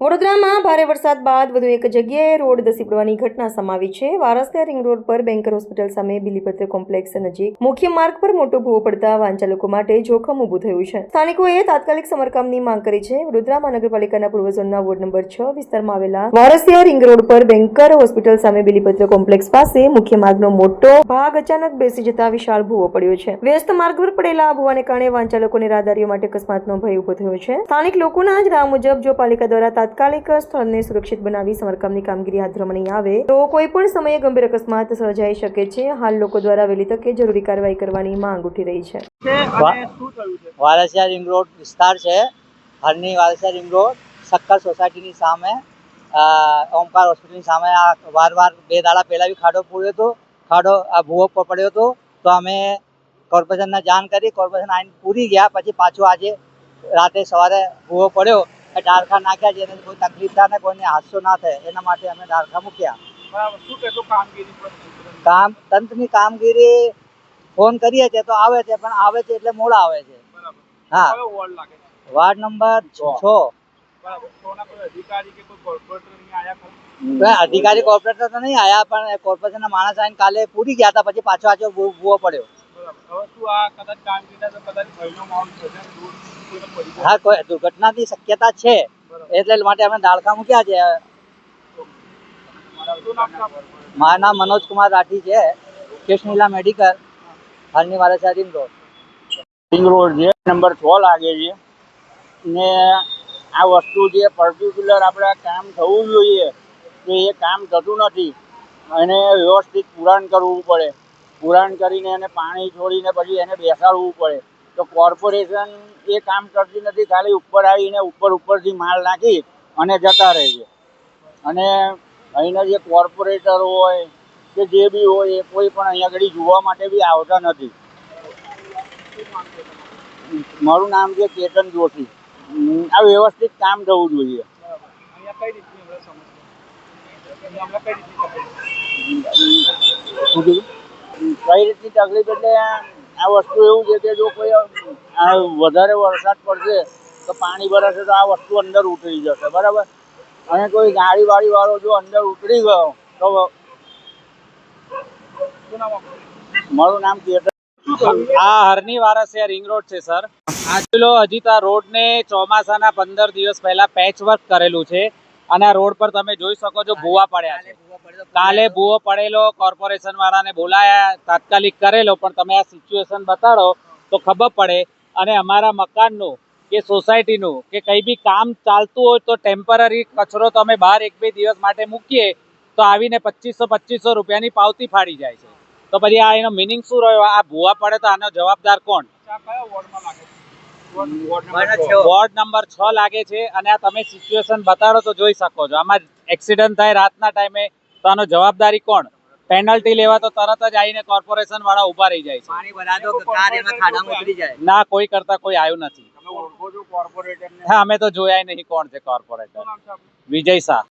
વડોદરામાં ભારે વરસાદ બાદ વધુ એક જગ્યાએ રોડ ધસી પડવાની ઘટના સમાવી છે। વારસિયા રિંગ રોડ પર બેન્કર હોસ્પિટલ સામે બિલીપત્ર કોમ્પ્લેક્સ નજીક મુખ્ય માર્ગ પર મોટો ભૂવો પડતા વાહન ચાલકો માટે જોખમ ઊભું થયું છે। સ્થાનિકોએ તાત્કાલિક સમારકામની માંગ કરી છે। વડોદરા મહાનગરપાલિકાના પૂર્વ ઝોનના વોર્ડ નંબર 6 વિસ્તારમાં આવેલા વારસિયા રિંગ રોડ પર બેન્કર હોસ્પિટલ સામે બિલીપત્ર કોમ્પ્લેક્સ પાસે મુખ્ય માર્ગનો મોટો ભાગ અચાનક બેસી જતા વિશાળ ભૂવો પડ્યો છે। વ્યસ્ત માર્ગ પર પડેલા આ ભૂવાને કારણે વાહન ચાલકોને રાહદારીઓ માટે અકસ્માતનો ભય ઊભો થયો છે। સ્થાનિક લોકોના જણાવ્યા મુજબ જો પાલિકા દ્વારા તાત્કાલિક સ્થળને સુરક્ષિત બનાવી સમારકામની કામગીરી હાથ ધરવામાં નહીં આવે તો કોઈ પણ સમયે ગંભીર અકસ્માત સર્જાઈ શકે છે। હાલ લોકો દ્વારા વહેલી તકે જરૂરી કાર્યવાહી કરવાની માંગ ઉઠી રહી છે। વારસિયા રિંગ રોડ વિસ્તાર છે। હરની વારસિયા રિંગ રોડ સક્કર સોસાયટીની સામે ઓમકાર હોસ્પિટલની સામે આ વાર બે દાડા પહેલા બી ખાડો પડ્યો હતો। ખાડો આ ભૂવો પડ્યો હતો તો અમે કોર્પોરેશનને જાણ કરી। કોર્પોરેશન આવીને પૂરી ગયા। પછી પાછું આજે રાતે સવારે ભૂવો પડ્યો ડાળખા નાખ્યા જેને કોઈ તકલીફ થાય ને કોઈને હાદસો ના થાય એના માટે અમે ડાળખા મૂક્યા। તંત્રની કામગીરી ફોન કરીએ છીએ તો આવે છે, પણ આવે છે એટલે મોડા આવે છે। હા, વાર્ડ નંબર 6। અધિકારી કોર્પોરેટર તો નહીં આયા, પણ કોર્પોરેશનના માણસ આવીને કાલે પૂરી ગયા હતા। પછી પાછો આજે ભૂવો પડ્યો। હા, કોઈ દુર્ઘટનાની શક્યતા છે એટલે માટે અમે ડાળખા મૂક્યા છે। મારું નામ મનોજ કુમાર રાઠી છે, કૃષ્ણલીલા મેડિકલ, હાલની વારસિયા રિંગ રોડ છે, નંબર 6 લાગે છે ને આ વસ્તુ જે પર્ટિક્યુલર આપણે કામ થવું જોઈએ તો એ કામ થતું નથી। એને વ્યવસ્થિત પુરાણ કરવું પડે। પુરાણ કરીને એને પાણી છોડીને પછી એને બેસાડવું પડે। તો કોર્પોરેશન એ કામ કરતી નથી, ખાલી ઉપર આવીને ઉપરથી માલ નાખી અને જતા રહે છે। અને અહીંના જે કોર્પોરેટર હોય કે જે બી હોય એ કોઈ પણ અહીંયા આગળ જોવા માટે બી આવતા નથી। મારું નામ છે કેતન જોશી। આ વ્યવસ્થિત કામ થવું જોઈએ। કઈ રીતની તકલીફ એટલે આ વસ્તુ એવું છે કે જો કોઈ વધારે વરસાદ પડશે તો પાણી ભરાશે તો આ વસ્તુ અંદર ઉતરી જશે, બરાબર। અને કોઈ ગાડી વાળો જો અંદર ઉતરી ગયો તો મારું નામ કેતન। આ હરની વારસિયા રિંગ રોડ છે સર। આજલો હજી તો આ રોડને ચોમાસાના 15 દિવસ પહેલા પેચ વર્ક કરેલું છે અને આ રોડ પર તમે જોઈ શકો છો ભૂવા પડ્યા છે। કાલે ભૂવો પડેલો, કોર્પોરેશન વાળાને બોલાયા, તાત્કાલિક કરેલો, પણ તમે આ સિચ્યુએશન બતાડો તો ખબર પડે। અને અમારા મકાનનું કે સોસાયટીનું કે કંઈ બી કામ ચાલતું હોય તો ટેમ્પરરી કચરો તો અમે બહાર 1-2 દિવસ માટે મૂકીએ તો આવીને 2500 રૂપિયાની પાવતી ફાડી જાય છે। તો પછી આ એનો મિનિંગ શું રહ્યો? આ ભૂવા પડે તો આનો જવાબદાર કોણ? વોર્ડ નંબર 6 લાગે છે। અને આ તમે સિચ્યુએશન બતાડો તો જોઈ શકો છો, આમાં એક્સિડન્ટ થાય રાતના ટાઈમે તો આનો જવાબદારી કોણ? પેનલ્ટી લેવા તો તરત જ આવીને કોર્પોરેશન વાળા ઉભા રહી જાય છે। ના, કોઈ કરતા કોઈ આવ્યું નથી। હા, અમે તો જોયા નહીં કોણ છે કોર્પોરેટર। વિજય શાહ।